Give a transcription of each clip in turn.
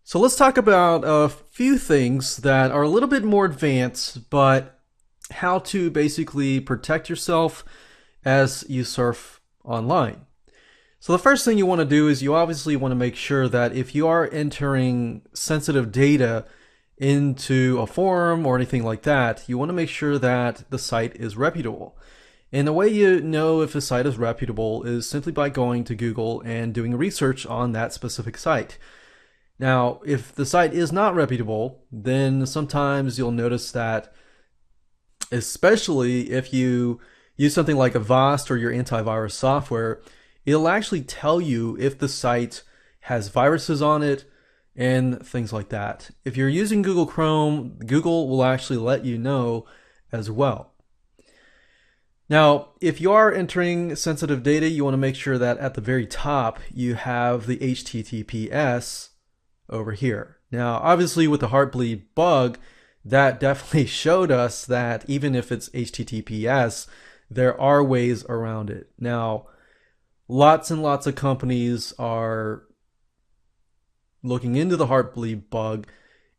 So let's talk about a few things that are a little bit more advanced, but how to basically protect yourself as you surf online. So the first thing you want to do is you obviously want to make sure that if you are entering sensitive data into a forum or anything like that, you want to make sure that the site is reputable. And the way you know if a site is reputable is simply by going to Google and doing research on that specific site. Now, if the site is not reputable, then sometimes you'll notice that, especially if you use something like Avast or your antivirus software, it'll actually tell you if the site has viruses on it and things like that. If you're using Google Chrome, Google will actually let you know as well. Now, if you are entering sensitive data, you want to make sure that at the very top you have the HTTPS over here. Now, obviously with the Heartbleed bug, that definitely showed us that even if it's HTTPS, there are ways around it. Now, lots and lots of companies are looking into the Heartbleed bug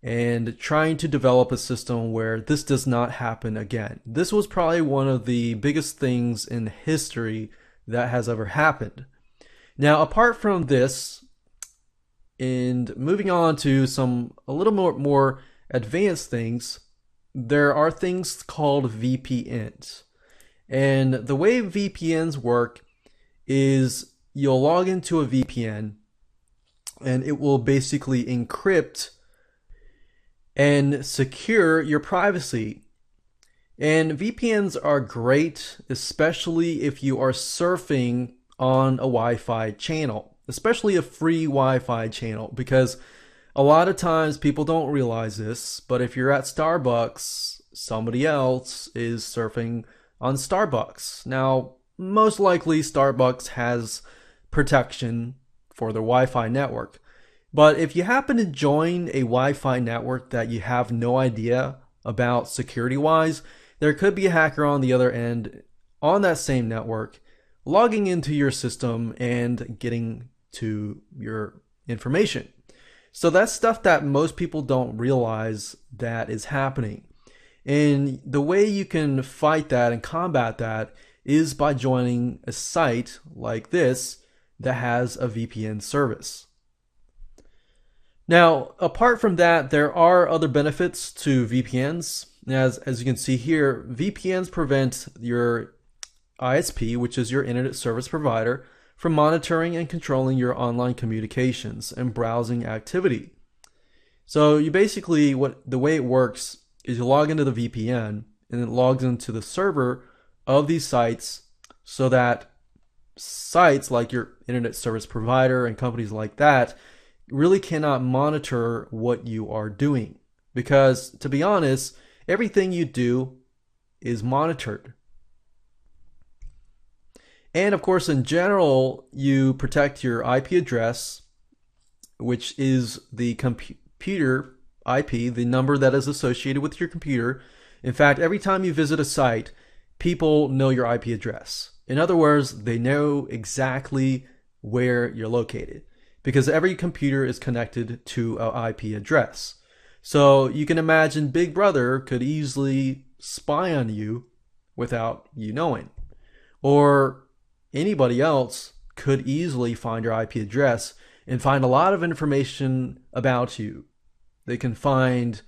and trying to develop a system where this does not happen again. This was probably one of the biggest things in history that has ever happened. Now, apart from this, and moving on to some a little more advanced things, there are things called VPNs. And the way VPNs work is you'll log into a VPN and it will basically encrypt and secure your privacy. And VPNs are great, especially if you are surfing on a Wi-Fi channel, especially a free Wi-Fi channel, because a lot of times people don't realize this, but if you're at Starbucks, somebody else is surfing on Starbucks. Now, most likely Starbucks has protection for their Wi-Fi network. But if you happen to join a Wi-Fi network that you have no idea about security-wise, there could be a hacker on the other end on that same network logging into your system and getting to your information. So that's stuff that most people don't realize that is happening. And the way you can fight that and combat that is by joining a site like this that has a VPN service. Now, apart from that, there are other benefits to VPNs. As you can see here, VPNs prevent your ISP, which is your internet service provider, from monitoring and controlling your online communications and browsing activity. So you basically, the way it works is you log into the VPN and it logs into the server of these sites so that sites like your internet service provider and companies like that really cannot monitor what you are doing. Because to be honest, everything you do is monitored. And of course, in general, you protect your IP address, which is the computer IP, the number that is associated with your computer. In fact, every time you visit a site, people know your IP address. In other words, they know exactly where you're located because every computer is connected to an IP address. So you can imagine Big Brother could easily spy on you without you knowing. Or anybody else could easily find your IP address and find a lot of information about you. They can find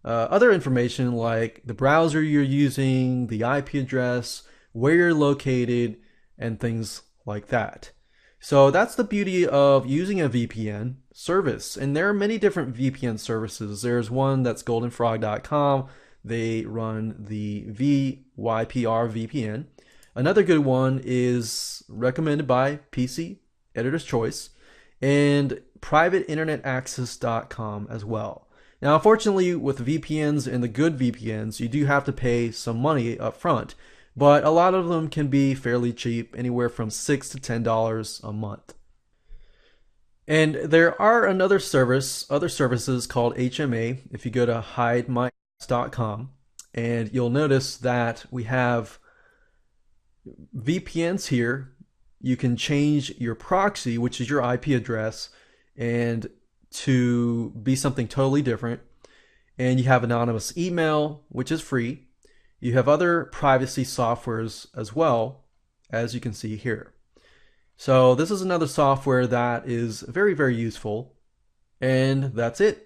other information like the browser you're using, the IP address, where you're located, and things like that. So that's the beauty of using a VPN service. And there are many different VPN services. There's one that's goldenfrog.com. They run the VYPR VPN. Another good one is recommended by PC Editor's Choice and privateinternetaccess.com as well. Now, unfortunately, with VPNs and the good VPNs, you do have to pay some money up front, but a lot of them can be fairly cheap, anywhere from $6 to $10 a month. And there are other services called HMA. If you go to hidemyapps.com, and you'll notice that we have VPNs here. You can change your proxy, which is your IP address, and to be something totally different. And you have anonymous email, which is free. You have other privacy softwares as well, as you can see here. So this is another software that is very, very useful. And that's it.